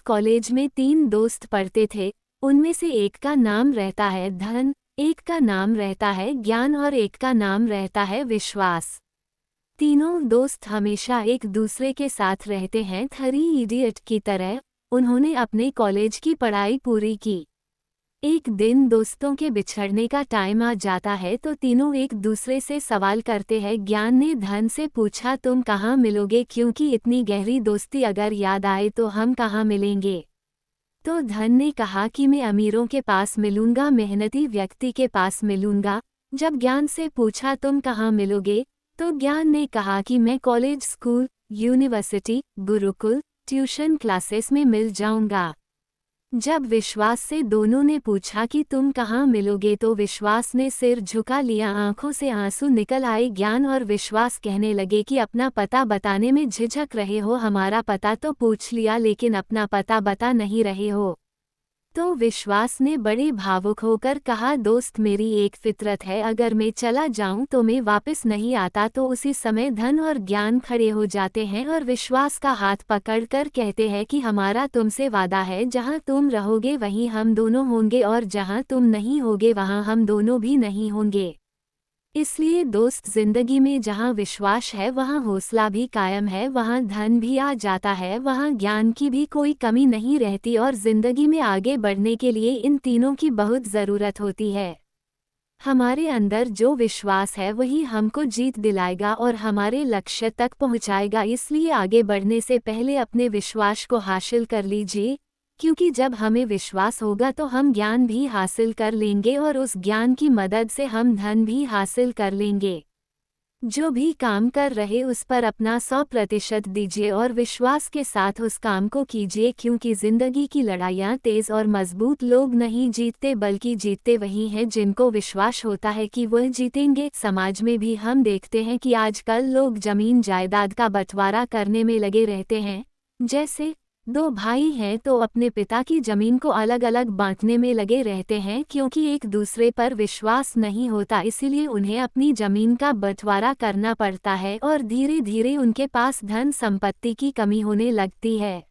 College में 3 दोस्त पढ़ते थे। उनमें से एक का नाम रहता है धन, एक का नाम रहता है ज्ञान और एक का नाम रहता है विश्वास। तीनों दोस्त हमेशा एक दूसरे के साथ रहते हैं, थ्री इडियट की तरह। उन्होंने अपने कॉलेज की पढ़ाई पूरी की। एक दिन दोस्तों के बिछड़ने का टाइम आ जाता है तो तीनों एक दूसरे से सवाल करते हैं। ज्ञान ने धन से पूछा, तुम कहाँ मिलोगे, क्योंकि इतनी गहरी दोस्ती अगर याद आए तो हम कहाँ मिलेंगे। तो धन ने कहा कि मैं अमीरों के पास मिलूंगा, मेहनती व्यक्ति के पास मिलूंगा। जब ज्ञान से पूछा तुम कहाँ मिलोगे, तो ज्ञान ने कहा कि मैं college, school, university, Gurukul, tuition classes में मिल जाऊंगा। जब विश्वास से दोनों ने पूछा कि तुम कहाँ मिलोगे तो विश्वास ने सिर झुका लिया, आंखों से आंसू निकल आए। ज्ञान और विश्वास कहने लगे कि अपना पता बताने में झिझक रहे हो, हमारा पता तो पूछ लिया लेकिन अपना पता बता नहीं रहे हो। तो विश्वास ने बड़े भावुक होकर कहा, दोस्त मेरी एक फितरत है, अगर मैं चला जाऊं तो मैं वापस नहीं आता। तो उसी समय धन और ज्ञान खड़े हो जाते हैं और विश्वास का हाथ पकड़कर कहते हैं कि हमारा तुमसे वादा है, जहां तुम रहोगे वहीं हम दोनों होंगे और जहां तुम नहीं होगे वहां हम दोनों भी नहीं होंगे। इसलिए दोस्त, जिंदगी में जहाँ विश्वास है वहाँ हौसला भी कायम है, वहाँ धन भी आ जाता है, वहाँ ज्ञान की भी कोई कमी नहीं रहती और जिंदगी में आगे बढ़ने के लिए इन तीनों की बहुत ज़रूरत होती है। हमारे अंदर जो विश्वास है वही हमको जीत दिलाएगा और हमारे लक्ष्य तक पहुँचाएगा। इसलिए आगे बढ़ने से पहले अपने विश्वास को हासिल कर लीजिए, क्योंकि जब हमें विश्वास होगा तो हम ज्ञान भी हासिल कर लेंगे और उस ज्ञान की मदद से हम धन भी हासिल कर लेंगे। जो भी काम कर रहे उस पर अपना 100% दीजिए और विश्वास के साथ उस काम को कीजिए, क्योंकि जिंदगी की लड़ाइयाँ तेज और मजबूत लोग नहीं जीतते बल्कि जीतते वही हैं जिनको विश्वास होता है कि वह जीतेंगे। समाज में भी हम देखते हैं कि आजकल लोग जमीन जायदाद का बंटवारा करने में लगे रहते हैं। जैसे 2 भाई हैं तो अपने पिता की जमीन को अलग अलग बांटने में लगे रहते हैं, क्योंकि एक दूसरे पर विश्वास नहीं होता, इसीलिए उन्हें अपनी जमीन का बंटवारा करना पड़ता है और धीरे धीरे उनके पास धन संपत्ति की कमी होने लगती है।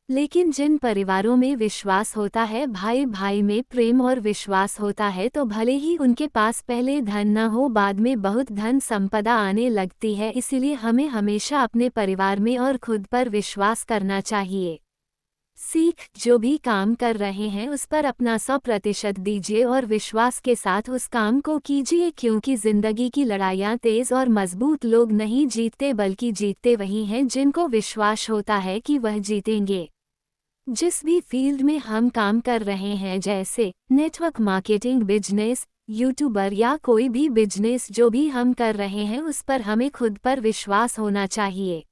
लेकिन जिन परिवारों में विश्वास होता है, भाई भाई में प्रेम और विश्वास होता है, तो भले ही उनके पास पहले धन न हो, बाद में बहुत धन संपदा आने लगती है। इसीलिए हमें हमेशा अपने परिवार में और खुद पर विश्वास करना चाहिए। सीख, जो भी काम कर रहे हैं उस पर अपना 100% दीजिए और विश्वास के साथ उस काम को कीजिए, क्योंकि जिंदगी की लड़ाइयाँ तेज और मजबूत लोग नहीं जीतते बल्कि जीतते वही हैं जिनको विश्वास होता है कि वह जीतेंगे। जिस भी फील्ड में हम काम कर रहे हैं, जैसे नेटवर्क मार्केटिंग, बिजनेस, यूट्यूबर या कोई भी बिजनेस जो भी हम कर रहे हैं, उस पर हमें खुद पर विश्वास होना चाहिए।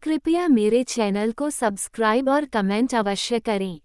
कृपया मेरे चैनल को सब्सक्राइब और कमेंट अवश्य करें।